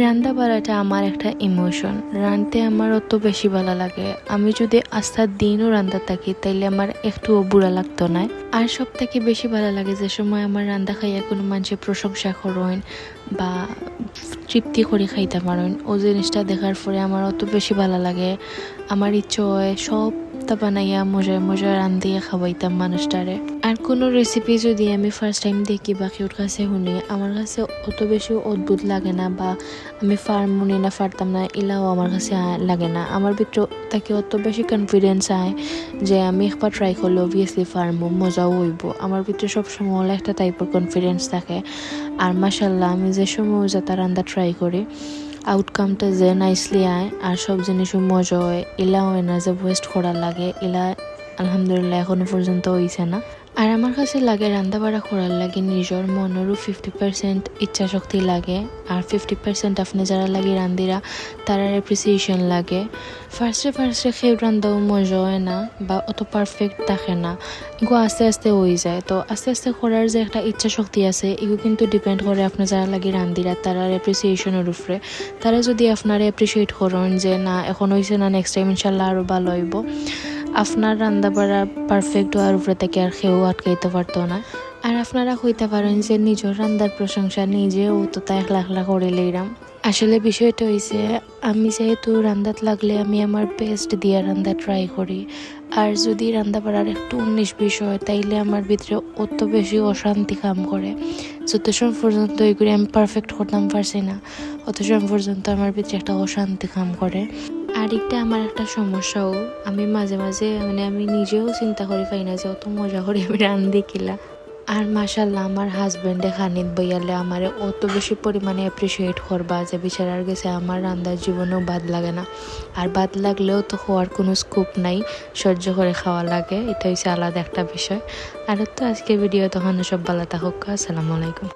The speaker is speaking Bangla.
রান্না বাড়াটা আমার একটা ইমোশন। রাঁধতে আমার অত বেশি ভালো লাগে। আমি যদি আস্থার দিনও রান্না থাকি তাইলে আমার একটুও বুড়া লাগতো না। আর সব থেকে বেশি ভালো লাগে যে সময় আমার রান্না খাইয়া কোনো মানুষের প্রশংসা করেন বা তৃপ্তি করে খাইতে পারেন, ও জিনিসটা দেখার পরে আমার অত বেশি ভালো লাগে। আমার ইচ্ছে হয় সব বানাইয়া মজায় মজায় রান্ধিয়ে খাওয়াইতাম মানুষটারে। আর কোনো রেসিপি যদি আমি ফার্স্ট টাইম দেখি বা কেউর কাছে শুনি, আমার কাছে অত বেশি অদ্ভুত লাগে না বা আমি মনে না পারতাম না এলাও আমার কাছে লাগে না। আমার ভিতর থেকে অত বেশি কনফিডেন্স আয় যে আমি একবার ট্রাই করলে অবভিয়াসলি পারবো, মজাও হইব। আমার ভিতরে সবসময় একটা টাইপের কনফিডেন্স থাকে। আর মাশাল্লাহ আমি যে সময় যাতে রান্না ট্রাই করি আউটকামটা যে নাইসলি আয় আর সব জিনিসও মজা হয়, এলা হয় না যে ওয়েস্ট করার লাগে। এলা আলহামদুলিল্লাহ এখনো পর্যন্ত হইছে না। আর আমার কাছে লাগে রান্না বাড়া করার লাগে নিজের মনেরও 50% ইচ্ছা শক্তি লাগে আর 50% আপনি যারা লাগে রান্দিরা তারার অ্যাপ্রিসিয়েশন লাগে। ফার্স্টে খেয়ে রান্দাও মজা হয় না বা অত পারফেক্ট থাকে না, এগুলো আস্তে আস্তে হয়ে যায়। তো আস্তে আস্তে করার যে একটা ইচ্ছা শক্তি আছে এগুলো কিন্তু ডিপেন্ড করে আপনার যারা লাগে রান্দিরা তারার অ্যাপ্রিসিয়েশনের উপরে। তারা যদি আপনারা অ্যাপ্রিসিয়েট করেন যে না এখন হয়েছে না, নেক্সট টাইম ইনশাল্লাহ আরও ভালো হইব, আপনার রান্না বাড়া পারফেক্ট হওয়ার উপরে থেকে আর কেউ আটকাইতে পারতো না। আর আপনারা হইতে পারেন যে নিজের রান্নার প্রশংসা নিজেও তো তা একলা করে লইলাম। আসলে বিষয়টা হয়েছে আমি যেহেতু রান্নাত লাগলে আমি আমার বেস্ট দিয়ে রান্না ট্রাই করি। আর যদি রান্না বাড়ার একটু 19-20 হয় তাইলে আমার ভিতরে অত বেশি অশান্তি কাম করে। যত সময় পর্যন্ত এগুলি আমি পারফেক্ট করতাম পারছি না অত সময় পর্যন্ত আমার ভিতরে একটা অশান্তি কাম করে। আরেকটা আমার একটা সমস্যাও, আমি মাঝে মাঝে আমি নিজেও চিন্তা করি পাই না যে অত মজা করে আমি রান্ধি কিলা। আর মাশাল্লাহ আমার হাজব্যান্ডে খানিত বইয়ালে আমার অত বেশি পরিমাণে অ্যাপ্রিসিয়েট করবা যে বিচারার গেছে আমার রান্নার জীবনেও বাদ লাগে না। আর বাদ লাগলেও তো হওয়ার কোনো স্কোপ নাই, সহ্য করে খাওয়া লাগে, এটা হচ্ছে আলাদা একটা বিষয়। আর তো আজকে ভিডিও তখন সব ভালো থাকুক। আসসালামু আলাইকুম।